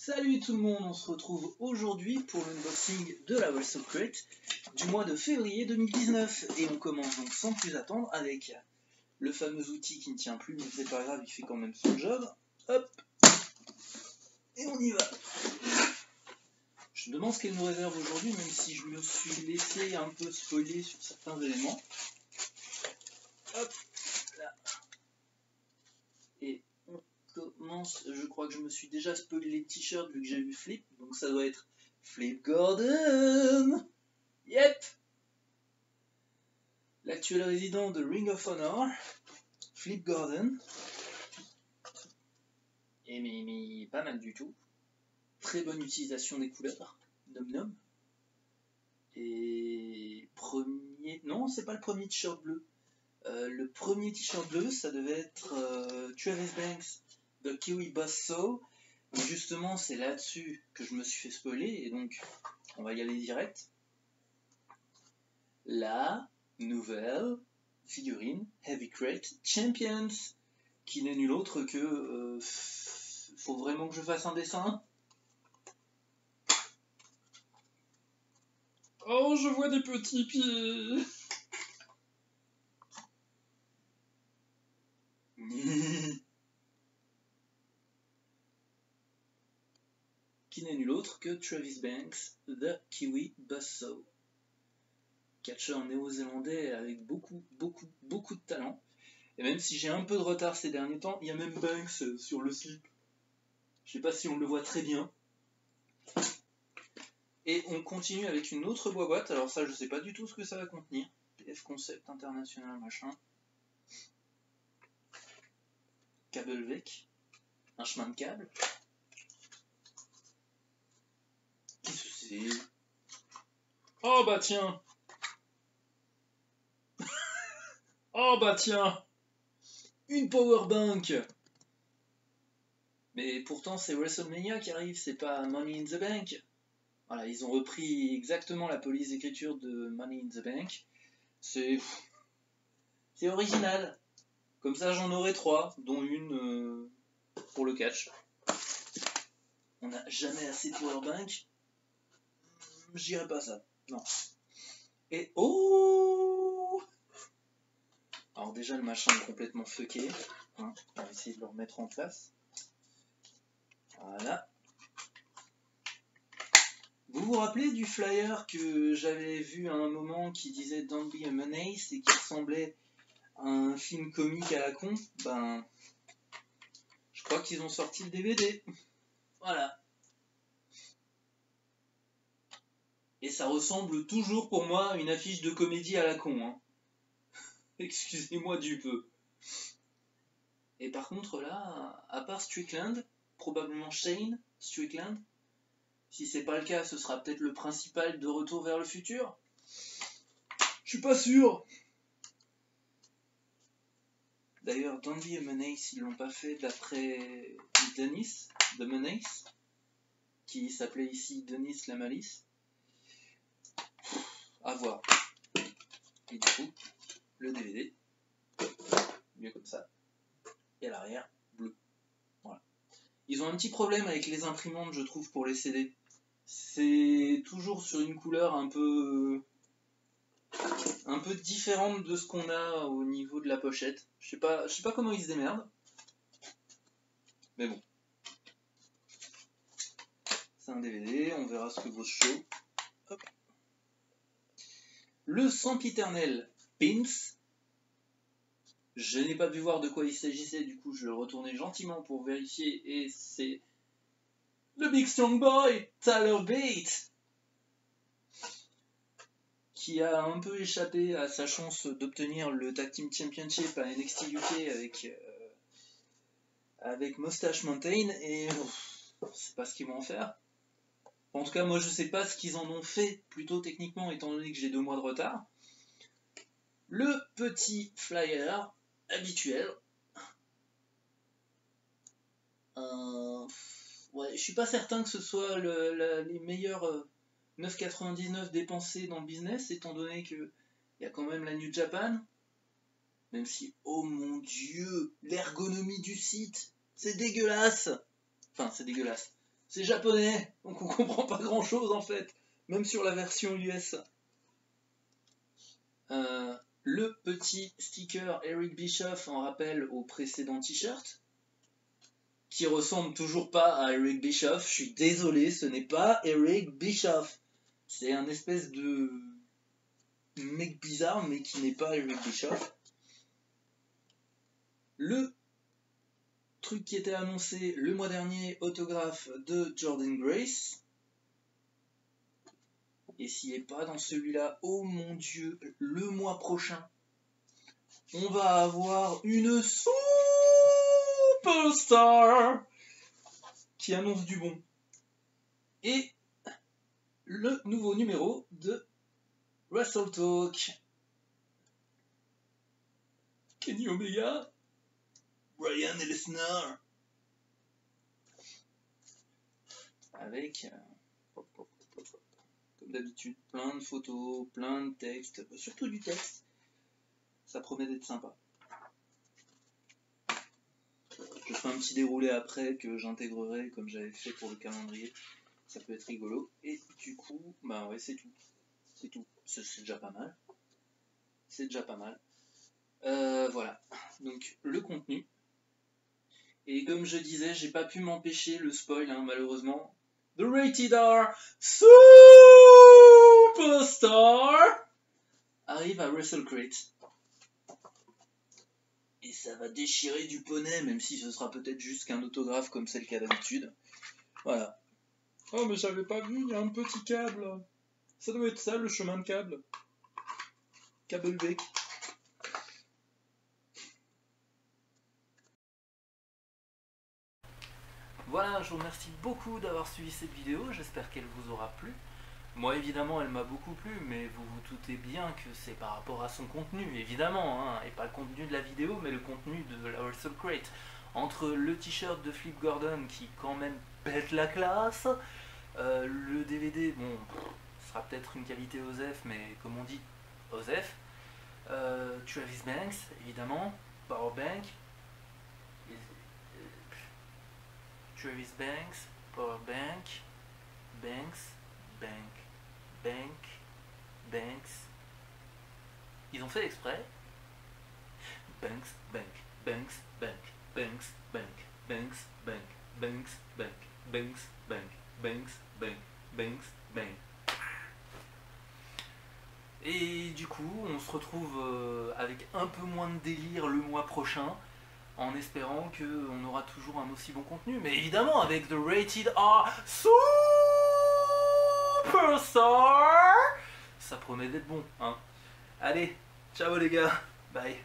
Salut tout le monde, on se retrouve aujourd'hui pour l'unboxing de la Wrestle Crate du mois de février 2019 et on commence donc sans plus attendre avec le fameux outil qui ne tient plus, mais c'est pas grave, il fait quand même son job. Hop, et on y va. Je me demande ce qu'elle nous réserve aujourd'hui, même si je me suis laissé un peu spoiler sur certains éléments. Hop, là. Et on commence, je crois que je me suis déjà spoilé les t-shirts vu que j'ai vu Flip, donc ça doit être Flip Gordon. Yep. L'actuel résident de Ring of Honor, Flip Gordon. Et mais pas mal du tout. Très bonne utilisation des couleurs. Nom nom. Et premier... Non, c'est pas le premier t-shirt bleu. Le premier t-shirt bleu, ça devait être Travis Banks de Kiwi Boss So. Justement, c'est là-dessus que je me suis fait spoiler, et donc on va y aller direct. La nouvelle figurine Heavy Crate Champions, qui n'est nul autre que... faut vraiment que je fasse un dessin. Oh, je vois des petits pieds. Qui n'est nul autre que Travis Banks, The Kiwi Boss So. Catcheur néo-zélandais avec beaucoup de talent. Et même si j'ai un peu de retard ces derniers temps, il y a même Banks sur le slip. Je sais pas si on le voit très bien. Et on continue avec une autre boîte. Alors ça, je sais pas du tout ce que ça va contenir. PF Concept International, machin. Câble VEC. Un chemin de câble. Qu'est-ce que c'est? Oh bah tiens. Oh bah tiens. Une powerbank. Mais pourtant c'est WrestleMania qui arrive, c'est pas Money in the Bank. Voilà, ils ont repris exactement la police d'écriture de Money in the Bank. C'est original. Comme ça j'en aurai 3, dont une pour le catch. On n'a jamais assez de powerbank. Je dirais pas ça. Non. Et oh! Alors déjà le machin est complètement fucké. Hein, on va essayer de le remettre en place. Voilà. Vous vous rappelez du flyer que j'avais vu à un moment qui disait Don't be a menace et qui ressemblait à un film comique à la con? Ben, je crois qu'ils ont sorti le DVD. Voilà. Et ça ressemble toujours pour moi à une affiche de comédie à la con. Hein. Excusez-moi du peu. Et par contre là, à part Strickland, probablement Shane Strickland, si c'est pas le cas, ce sera peut-être le principal de Retour vers le futur. Je suis pas sûr. D'ailleurs, Don't Be a Menace, ils l'ont pas fait d'après Dennis, The Menace, qui s'appelait ici Denis la Malice. À voir. Et du coup, le DVD, mieux comme ça, et à l'arrière, bleu. Voilà. Ils ont un petit problème avec les imprimantes, je trouve, pour les CD. C'est toujours sur une couleur un peu différente de ce qu'on a au niveau de la pochette. Je sais pas comment ils se démerdent. Mais bon. C'est un DVD, on verra ce que vaut ce show. Hop. Le sempiternel Pins. Je n'ai pas pu voir de quoi il s'agissait, du coup je le retournais gentiment pour vérifier, et c'est le Big Strong Boy, Tyler Bate, qui a un peu échappé à sa chance d'obtenir le Tag Team Championship à NXT UK avec Mustache Mountain, et c'est pas ce qu'ils vont en faire. En tout cas, moi je sais pas ce qu'ils en ont fait, plutôt techniquement, étant donné que j'ai 2 mois de retard. Le petit flyer habituel. Ouais, je suis pas certain que ce soit les meilleurs 9,99 dépensés dans le business, étant donné qu'il y a quand même la New Japan. Même si, oh mon dieu, l'ergonomie du site, c'est dégueulasse. Enfin, c'est dégueulasse. C'est japonais, donc on comprend pas grand chose en fait, même sur la version US. Le petit sticker Eric Bischoff en rappel au précédent t-shirt, qui ressemble toujours pas à Eric Bischoff. Je suis désolé, ce n'est pas Eric Bischoff. C'est un espèce de mec bizarre, mais qui n'est pas Eric Bischoff. Le truc qui était annoncé le mois dernier, autographe de Jordan Grace. Et s'il n'est pas dans celui-là, oh mon dieu, le mois prochain, on va avoir une superstar qui annonce du bon. Et le nouveau numéro de Wrestle Talk. Kenny Omega, Brian Lesnar. Avec, comme d'habitude, plein de photos, plein de textes, surtout du texte. Ça promet d'être sympa. Je ferai un petit déroulé après que j'intégrerai comme j'avais fait pour le calendrier. Ça peut être rigolo. Et du coup, bah ouais, c'est tout. C'est tout. C'est déjà pas mal. C'est déjà pas mal. Voilà. Donc, le contenu. Et comme je disais, j'ai pas pu m'empêcher le spoil, hein, malheureusement. The Rated R Superstar arrive à WrestleCrate. Et ça va déchirer du poney, même si ce sera peut-être juste qu'un autographe comme c'est le cas d'habitude. Voilà. Oh mais j'avais pas vu, il y a un petit câble. Ça doit être ça le chemin de câble. Câble bec. Voilà, je vous remercie beaucoup d'avoir suivi cette vidéo, j'espère qu'elle vous aura plu. Moi évidemment elle m'a beaucoup plu, mais vous vous doutez bien que c'est par rapport à son contenu, évidemment, hein, et pas le contenu de la vidéo, mais le contenu de la WrestleCrate. Entre le t-shirt de Flip Gordon qui quand même pète la classe, le DVD, bon, ce sera peut-être une qualité OSEF, mais comme on dit, OSEF. Travis Banks, évidemment, Powerbank. Travis Banks, Powerbank, Banks, Banks. Ils ont fait exprès. Banks. Et du coup, on se retrouve avec un peu moins de délire le mois prochain, en espérant qu'on aura toujours un aussi bon contenu. Mais évidemment, avec The Rated R Superstar, ça promet d'être bon, hein. Allez, ciao les gars, bye.